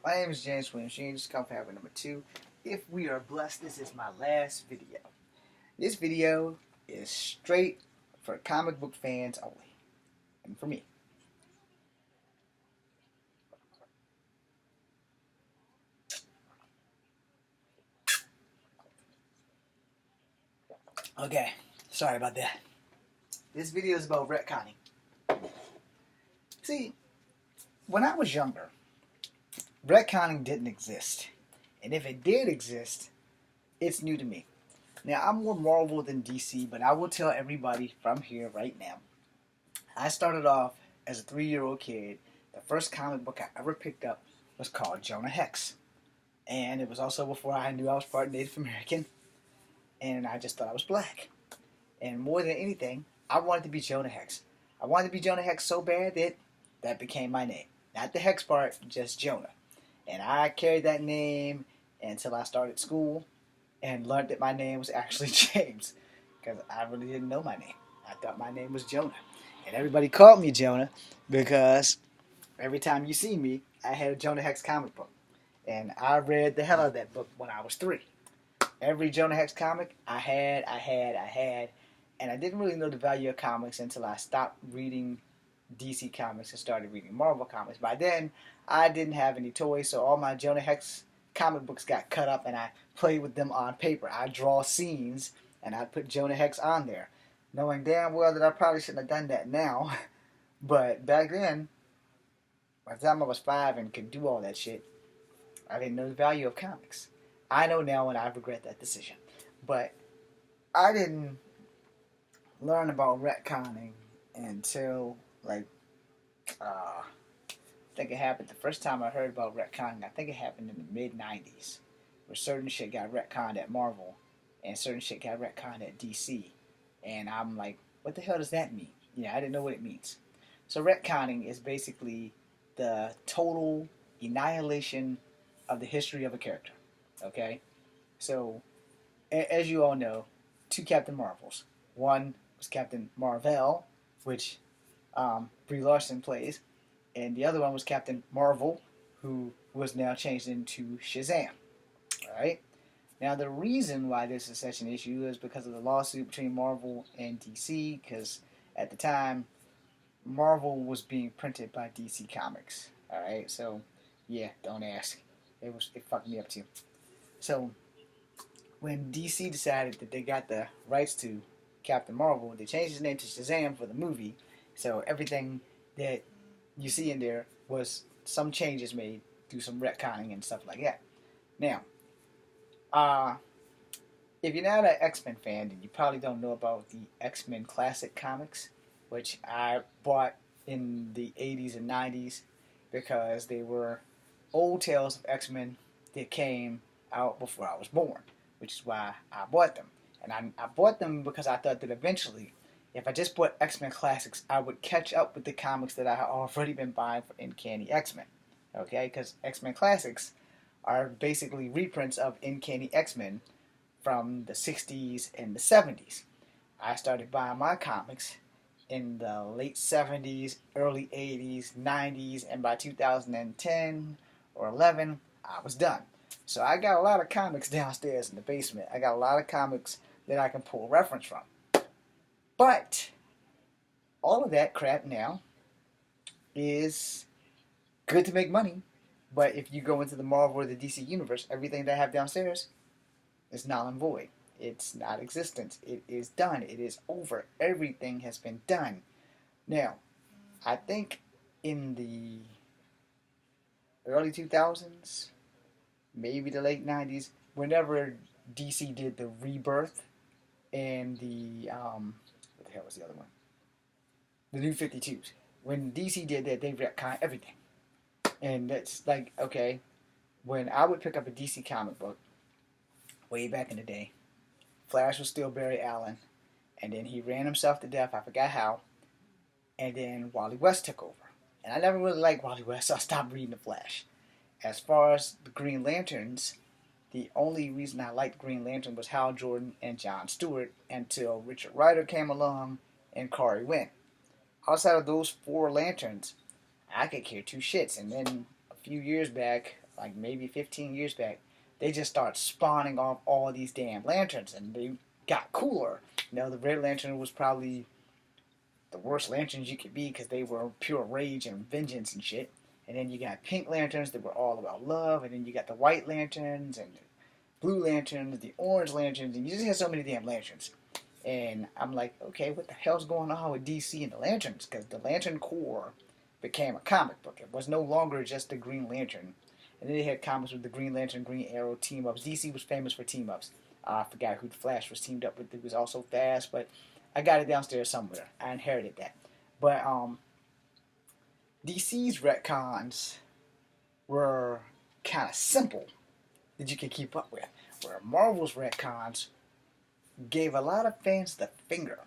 My name is James Williams. This is Comfort Habit number 2. If we are blessed, this is my last video. This video is straight for comic book fans only, and for me. Okay, sorry about that. This video is about retconning. See, when I was younger, retconning didn't exist. And if it did exist, it's new to me. Now, I'm more Marvel than DC, but I will tell everybody from here right now. I started off as a 3-year-old kid. The first comic book I ever picked up was called Jonah Hex. And it was also before I knew I was part Native American. And I just thought I was black. And more than anything, I wanted to be Jonah Hex. I wanted to be Jonah Hex so bad that that became my name. Not the Hex part, just Jonah. And I carried that name until I started school and learned that my name was actually James. Because I really didn't know my name. I thought my name was Jonah. And everybody called me Jonah because every time you see me, I had a Jonah Hex comic book. And I read the hell out of that book when I was 3. Every Jonah Hex comic I had. And I didn't really know the value of comics until I stopped reading DC comics and started reading Marvel comics. By then, I didn't have any toys, so all my Jonah Hex comic books got cut up and I played with them on paper. I draw scenes and I put Jonah Hex on there, knowing damn well that I probably shouldn't have done that now. But back then, by the time I was 5 and could do all that shit, I didn't know the value of comics. I know now and I regret that decision. But I didn't learn about retconning until I think it happened the first time I heard about retconning. I think it happened in the mid-90s, where certain shit got retconned at Marvel and certain shit got retconned at DC. And I'm like, what the hell does that mean? Yeah, I didn't know what it means. So retconning is basically the total annihilation of the history of a character. Okay? So, as you all know, 2 Captain Marvels. One was Captain Marvel, which Brie Larson plays, and the other one was Captain Marvel, who was now changed into Shazam. Alright? Now, the reason why this is such an issue is because of the lawsuit between Marvel and DC, because at the time, Marvel was being printed by DC Comics. Alright? So, yeah, don't ask. It fucked me up too. So, when DC decided that they got the rights to Captain Marvel, they changed his name to Shazam for the movie. So everything that you see in there was some changes made through some retconning and stuff like that. Now, if you're not an X-Men fan, then you probably don't know about the X-Men Classic comics, which I bought in the 80s and 90s because they were old tales of X-Men that came out before I was born, which is why I bought them. And I bought them because I thought that eventually, if I just bought X-Men Classics, I would catch up with the comics that I had already been buying for Uncanny X-Men. Okay? Because X-Men Classics are basically reprints of Uncanny X-Men from the 60s and the 70s. I started buying my comics in the late 70s, early 80s, 90s, and by 2010 or 11, I was done. So I got a lot of comics downstairs in the basement. I got a lot of comics that I can pull reference from. But all of that crap now is good to make money. But if you go into the Marvel or the DC universe, everything that I have downstairs is null and void. It's not existent. It is done. It is over. Everything has been done. Now, I think in the early 2000s, maybe the late 90s, whenever DC did the Rebirth and the, what the hell was the other one? The New 52s. When DC did that, they retconned everything. And that's like, okay, when I would pick up a DC comic book, way back in the day, Flash was still Barry Allen, and then he ran himself to death, I forgot how, and then Wally West took over. And I never really liked Wally West, so I stopped reading The Flash. As far as the Green Lanterns, the only reason I liked Green Lantern was Hal Jordan and John Stewart until Richard Rider came along and Corey Wynn. Outside of those 4 lanterns, I could care 2 shits. And then a few years back, like maybe 15 years back, they just started spawning off all these damn lanterns, and they got cooler. You know, the Red Lantern was probably the worst lanterns you could be because they were pure rage and vengeance and shit. And then you got pink lanterns that were all about love, and then you got the white lanterns and the blue lanterns, the orange lanterns, and you just had so many damn lanterns. And I'm like, okay, what the hell's going on with DC and the lanterns? Because the Lantern Corps became a comic book. It was no longer just the Green Lantern. And then they had comics with the Green Lantern, Green Arrow team ups. DC was famous for team ups. I forgot who the Flash was teamed up with. It was also fast, but I got it downstairs somewhere. I inherited that. But DC's retcons were kind of simple that you could keep up with, where Marvel's retcons gave a lot of fans the finger.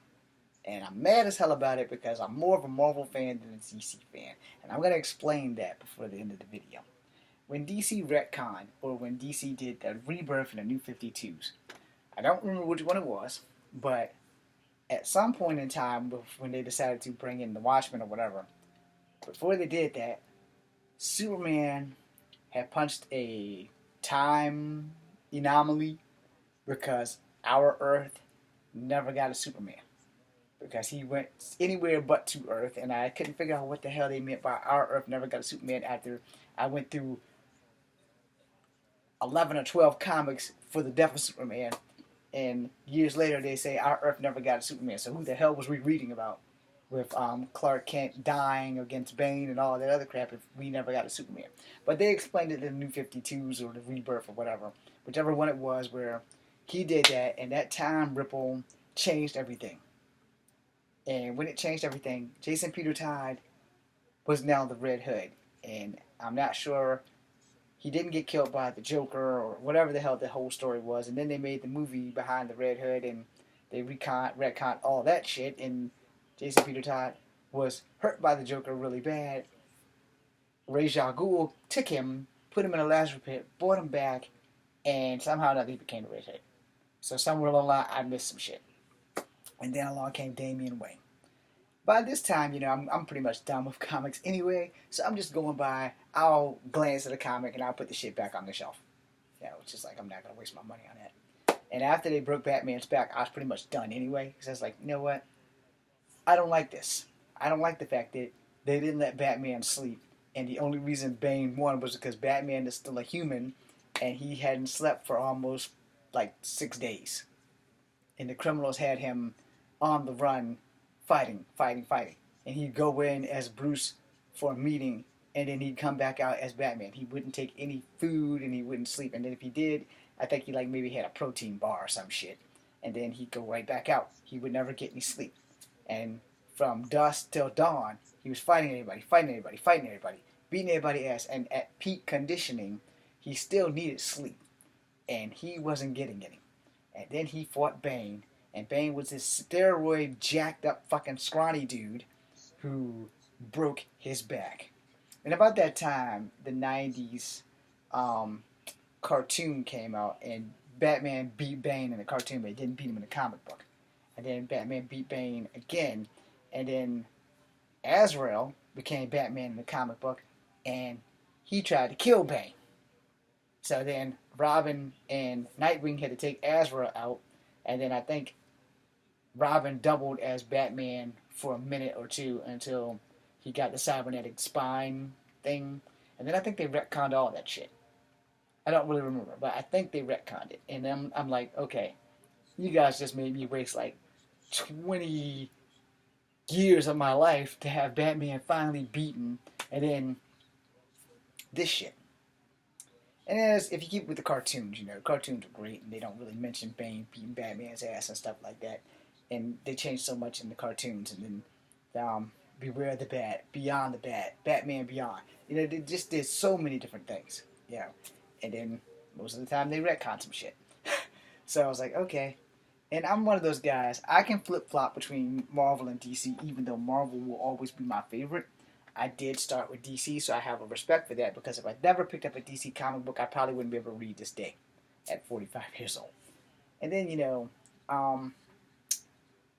And I'm mad as hell about it because I'm more of a Marvel fan than a DC fan. And I'm going to explain that before the end of the video. When DC retconned, or when DC did the Rebirth and the New 52s, I don't remember which one it was, but at some point in time when they decided to bring in the Watchmen or whatever, before they did that, Superman had punched a time anomaly because our Earth never got a Superman. Because he went anywhere but to Earth, and I couldn't figure out what the hell they meant by our Earth never got a Superman after I went through 11 or 12 comics for the death of Superman, and years later they say our Earth never got a Superman. So who the hell was we reading about with Clark Kent dying against Bane and all that other crap if we never got a Superman? But they explained it in the New 52s or the Rebirth or whatever, whichever one it was, where he did that, and that time ripple changed everything. And when it changed everything, Jason Peter Todd was now the Red Hood. And I'm not sure he didn't get killed by the Joker or whatever the hell the whole story was. And then they made the movie behind the Red Hood, and they retconned all that shit. And Jason Peter Todd was hurt by the Joker really bad. Ra's al Ghul took him, put him in a Lazarus pit, brought him back, and somehow or another he became the Red Hood. So somewhere along the line, I missed some shit. And then along came Damian Wayne. By this time, you know, I'm pretty much done with comics anyway, so I'm just going by, I'll glance at a comic and I'll put the shit back on the shelf. You know, it's just like, I'm not going to waste my money on that. And after they broke Batman's back, I was pretty much done anyway, because I was like, you know what? I don't like this. I don't like the fact that they didn't let Batman sleep, and the only reason Bane won was because Batman is still a human, and he hadn't slept for almost, like, 6 days. And the criminals had him on the run, fighting. And he'd go in as Bruce for a meeting, and then he'd come back out as Batman. He wouldn't take any food, and he wouldn't sleep. And then if he did, I think he maybe had a protein bar or some shit. And then he'd go right back out. He would never get any sleep. And from dusk till dawn, he was fighting everybody, beating everybody's ass. And at peak conditioning, he still needed sleep. And he wasn't getting any. And then he fought Bane. And Bane was this steroid, jacked up fucking scrawny dude who broke his back. And about that time, the 90s cartoon came out, and Batman beat Bane in the cartoon, but he didn't beat him in the comic book. And then Batman beat Bane again, and then Azrael became Batman in the comic book, and he tried to kill Bane. So then Robin and Nightwing had to take Azrael out, and then I think Robin doubled as Batman for a minute or two until he got the cybernetic spine thing. And then I think they retconned all that shit. I don't really remember, but I think they retconned it. And then I'm like, okay, you guys just made me waste like 20 years of my life to have Batman finally beaten, and then this shit. And as if you keep with the cartoons, you know, the cartoons are great, and they don't really mention Bane beating Batman's ass and stuff like that. And they changed so much in the cartoons, and then Beware the Bat, Beyond the Bat, Batman Beyond. You know, they just did so many different things, you know. And then most of the time they retconned some shit. So I was like, okay. And I'm one of those guys, I can flip-flop between Marvel and DC, even though Marvel will always be my favorite. I did start with DC, so I have a respect for that, because if I never picked up a DC comic book, I probably wouldn't be able to read this day at 45 years old. And then, you know,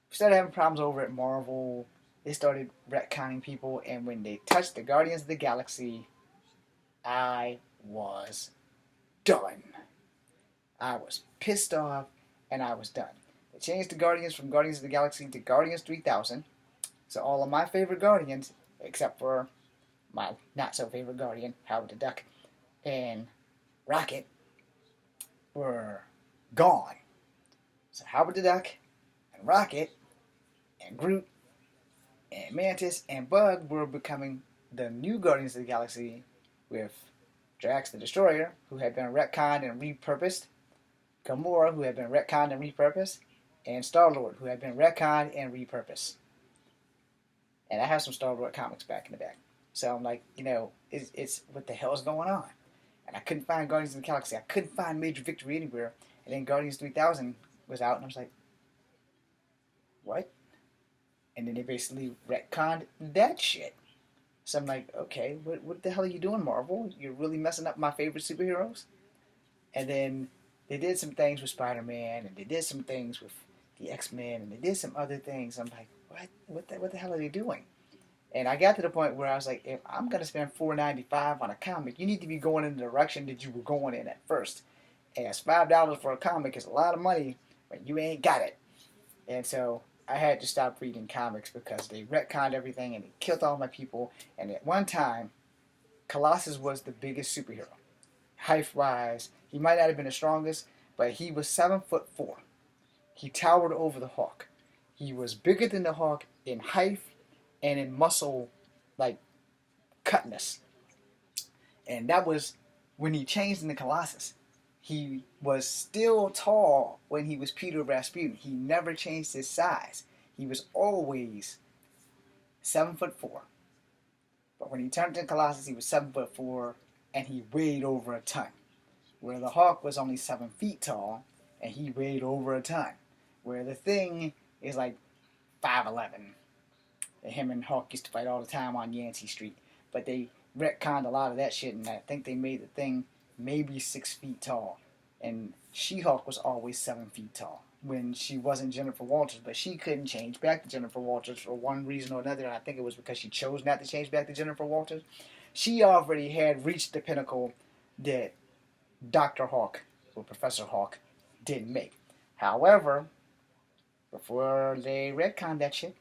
started having problems over at Marvel. They started retconning people, and when they touched the Guardians of the Galaxy, I was done. I was pissed off, and I was done. They changed the Guardians from Guardians of the Galaxy to Guardians 3000. So all of my favorite Guardians, except for my not so favorite Guardian, Howard the Duck, and Rocket, were gone. So Howard the Duck, and Rocket, and Groot, and Mantis, and Bug were becoming the new Guardians of the Galaxy, with Drax the Destroyer, who had been retconned and repurposed, Gamora, who had been retconned and repurposed, and Star-Lord, who had been retconned and repurposed. And I have some Star-Lord comics back in the back. So I'm like, it's what the hell is going on? And I couldn't find Guardians of the Galaxy. I couldn't find Major Victory anywhere. And then Guardians 3000 was out, and I was like, what? And then they basically retconned that shit. So I'm like, okay, what the hell are you doing, Marvel? You're really messing up my favorite superheroes? And then they did some things with Spider-Man, and they did some things with the X-Men, and they did some other things. I'm like, what the hell are they doing? And I got to the point where I was like, if I'm going to spend $4.95 on a comic, you need to be going in the direction that you were going in at first. As $5 for a comic is a lot of money, but you ain't got it. And so I had to stop reading comics because they retconned everything and they killed all my people. And at one time, Colossus was the biggest superhero. Height-wise, he might not have been the strongest, but he was 7'4". He towered over the Hawk. He was bigger than the Hawk in height and in muscle, like, cutness. And that was when he changed into Colossus. He was still tall when he was Peter Rasputin. He never changed his size. He was always 7'4". But when he turned into Colossus, he was 7'4", and he weighed over a ton. Where the Hawk was only 7 feet tall, and he weighed over a ton. Where the Thing is like 5'11". And him and Hawk used to fight all the time on Yancey Street. But they retconned a lot of that shit, and I think they made the Thing maybe 6 feet tall. And She-Hulk was always 7 feet tall when she wasn't Jennifer Walters, but she couldn't change back to Jennifer Walters for one reason or another, and I think it was because she chose not to change back to Jennifer Walters. She already had reached the pinnacle that Dr. Hawk, or Professor Hawk, didn't make. However, before they retconned that shit,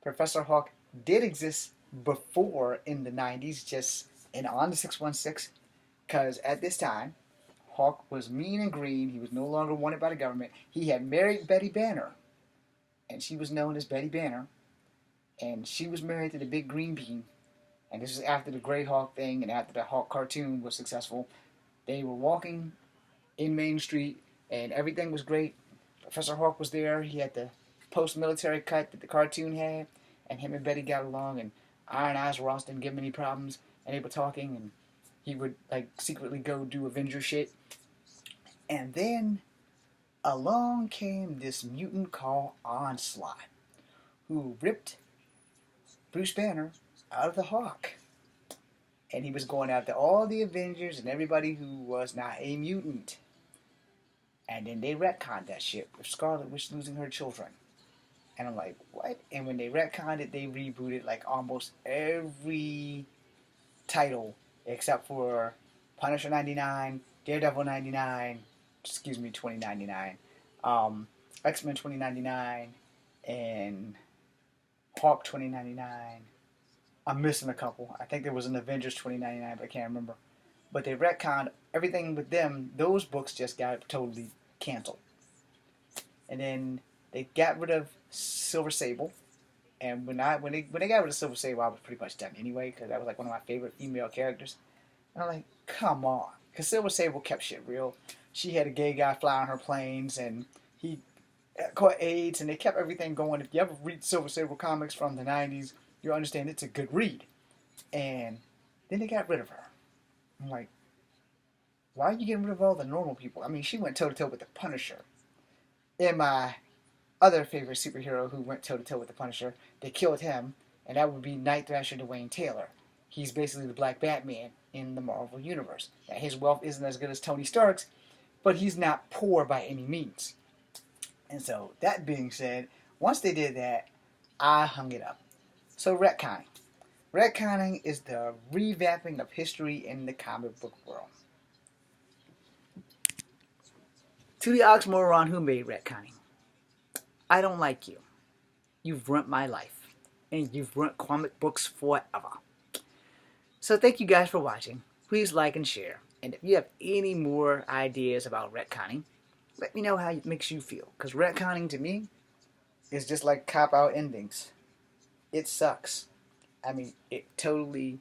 Professor Hawk did exist before in the 90s, just on the 616, because at this time, Hawk was mean and green. He was no longer wanted by the government. He had married Betty Banner, and she was known as Betty Banner, and she was married to the Big Green Bean. And this was after the Grey Hawk thing, and after the Hawk cartoon was successful. They were walking in Main Street, and everything was great. Professor Hawk was there. He had the post-military cut that the cartoon had, and him and Betty got along, and Iron Eyes Ross didn't give him any problems, and they were talking, and he would secretly go do Avenger shit. And then along came this mutant called Onslaught, who ripped Bruce Banner out of the Hawk. And he was going after all the Avengers and everybody who was not a mutant. And then they retconned that shit with Scarlet Witch losing her children. And I'm like, what? And when they retconned it, they rebooted almost every title except for Punisher 99, Daredevil 99, 2099, X-Men 2099, and Hawk 2099. I'm missing a couple. I think there was an Avengers 2099, but I can't remember. But they retconned everything with them. Those books just got totally canceled. And then they got rid of Silver Sable. And when they got rid of Silver Sable, I was pretty much done anyway, because that was one of my favorite female characters. And I'm like, come on. Because Silver Sable kept shit real. She had a gay guy fly on her planes, and he caught AIDS, and they kept everything going. If you ever read Silver Sable comics from the 90s, you'll understand it's a good read. And then they got rid of her. I'm like, why are you getting rid of all the normal people? I mean, she went toe-to-toe with the Punisher. And my other favorite superhero who went toe-to-toe with the Punisher, they killed him, and that would be Night Thrasher Dwayne Taylor. He's basically the Black Batman in the Marvel Universe. Now, his wealth isn't as good as Tony Stark's, but he's not poor by any means. And so, that being said, once they did that, I hung it up. So, retconning. Retconning is the revamping of history in the comic book world. To the oxymoron who made retconning, I don't like you. You've ruined my life. And you've ruined comic books forever. So thank you guys for watching. Please like and share. And if you have any more ideas about retconning, let me know how it makes you feel. Because retconning to me is just like cop-out endings. It sucks. I mean, it totally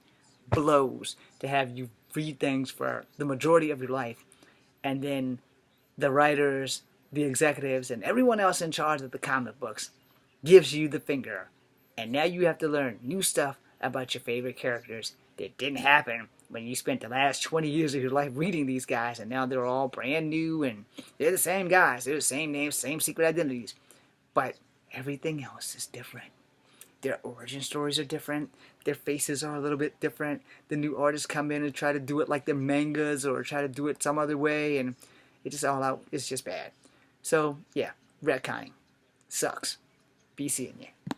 blows to have you read things for the majority of your life, and then the writers, the executives, and everyone else in charge of the comic books gives you the finger. And now you have to learn new stuff about your favorite characters that didn't happen when you spent the last 20 years of your life reading these guys, and now they're all brand new, and they're the same guys, they're the same names, same secret identities. But everything else is different. Their origin stories are different. Their faces are a little bit different. The new artists come in and try to do it like their mangas or try to do it some other way, and it's just all out. It's just bad. So, yeah, retconning sucks. Be seeing you.